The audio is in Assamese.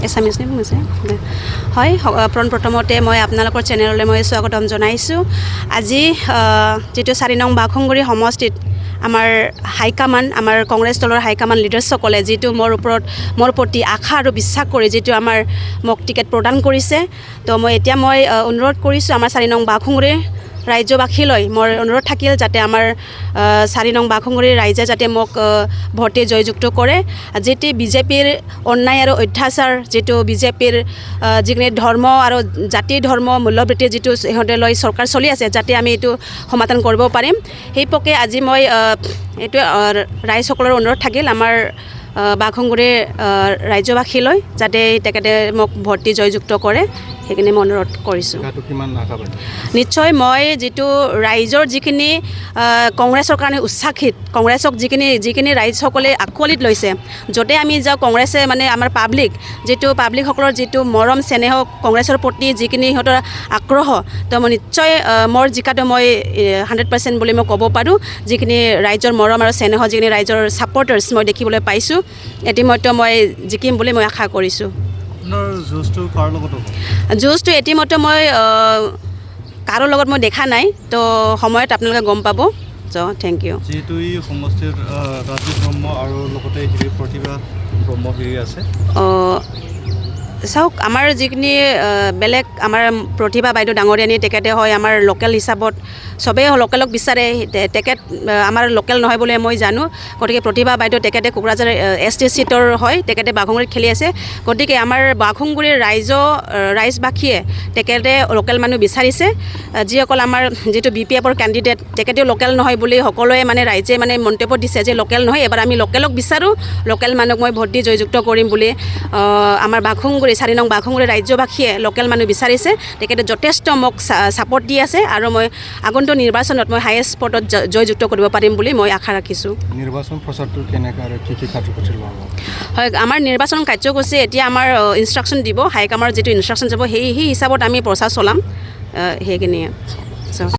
এছামিছ নে বুজিছে হয় প্ৰথমতে মই আপোনালোকৰ চেনেললৈ মই স্বাগতম জনাইছোঁ আজি যেটো 4 নং বাঘংগুৰি সমষ্টিত আমাৰ হাইকমাণ্ড আমাৰ কংগ্ৰেছ দলৰ হাইকমাণ্ড লিডাৰ্ছসকলে যেটো মোৰ প্ৰতি আশা আৰু বিশ্বাস কৰি যেটো আমাৰ মোক টিকেট প্ৰদান কৰিছে তো মই এতিয়া অনুৰোধ কৰিছোঁ আমাৰ 4 নং বাঘংগুৰি ৰাজ্যবাসীলৈ মোৰ অনুৰোধ থাকিল যাতে আমাৰ 4 নং বাঘংগুৰি ৰাইজে যাতে মোক ভোটে জয়যুক্ত কৰে যেটি বিজেপিৰ অন্যায় আৰু অত্যাচাৰ যেটো বিজেপিৰ যিখিনি ধৰ্ম আৰু জাতি ধৰ্ম মূল্যবৃত্তি যেটো সিহঁতে লৈ চৰকাৰ চলি আছে যাতে আমি এইটো সমাধান কৰিব পাৰিম সেই পকে আজি মই এইটো ৰাইজসকলৰ অনুৰোধ থাকিল আমাৰ বাঘংগুৰি ৰাজ্যবাসীলৈ যাতে তেখেতে মোক ভোটে জয়যুক্ত কৰে সেইখিনি মই অনুৰোধ কৰিছোঁ নিশ্চয় মই যেটো ৰাইজৰ যিখিনি কংগ্ৰেছৰ কাৰণে উৎসাহিত কংগ্ৰেছক যিখিনি ৰাইজসকলে আঁকোৱালিত লৈছে যতে আমি যাওঁ কংগ্ৰেছে মানে আমাৰ যেটো পাব্লিকসকলৰ যেটো মৰম চেনেহ কংগ্ৰেছৰ প্ৰতি যিখিনি সিহঁতৰ আগ্ৰহ তো মই নিশ্চয় মোৰ জিকাটো মই 100% বুলি মই ক'ব পাৰোঁ যিখিনি ৰাইজৰ মৰম আৰু চেনেহ যিখিনি ৰাইজৰ ছাপৰ্টাৰ্ছ মই দেখিবলৈ পাইছোঁ ইতিমধ্যে মই জিকিম বুলি মই আশা কৰিছোঁ জুজটো ইতিমধ্যে মই কাৰো লগত মই দেখা নাই তো সময়ত আপোনালোকে গম পাব থেংক ইউ যেহেতু এই সমষ্টিৰ ৰাজীৱ ব্ৰহ্ম আৰু লগতে প্ৰতিভা ব্ৰহ্ম আছে চাওক আমাৰ যিখিনি বেলেগ আমাৰ প্ৰতিভা বাইদেউ ডাঙৰীয়ানী তেখেতে হয় আমাৰ লোকেল হিচাপত চবেই লোকেলক বিচাৰে তেখেত আমাৰ লোকেল নহয় বুলি মই জানো গতিকে প্ৰতিভা বাইদেউ তেখেতে কোকৰাঝাৰ ST চিটৰ হয় তেখেতে বাঘংগুৰিত খেলি আছে গতিকে আমাৰ বাঘংগুৰিৰ ৰাইজবাসীয়ে তেখেতে লোকেল মানুহ বিচাৰিছে যিসকল আমাৰ যেটো BPFৰ কেণ্ডিডেট তেখেতেও লোকেল নহয় বুলি সকলোৱে মানে ৰাইজে মানে মন্তব্য দিছে যে লোকেল নহয় এবাৰ আমি লোকেলক বিচাৰোঁ লোকেল মানুহক মই ভোট দি জয়যুক্ত কৰিম বুলি আমাৰ বাঘংগুৰি 4 নং বাঘংগুৰি ৰাজ্যবাসীয়ে লোকেল মানুহ বিচাৰিছে তেখেতে যথেষ্ট মোক ছাপৰ্ট দি আছে আৰু মই আগন্তুক নিৰ্বাচনত মই হাইয়েষ্ট স্পটত জয়যুক্ত কৰিব পাৰিম বুলি মই আশা ৰাখিছোঁ নিৰ্বাচন প্ৰচাৰটো কেনেকৈ আৰু কি কাৰ্যসূচী হয় আমাৰ নিৰ্বাচন কাৰ্যসূচী এতিয়া আমাৰ ইনষ্ট্ৰাকশ্যন দিব হাইকমাণ্ডৰ যেটো ইনষ্ট্ৰাকশ্যন যাব সেই হিচাপত আমি প্ৰচাৰ চলাম সেইখিনিয়ে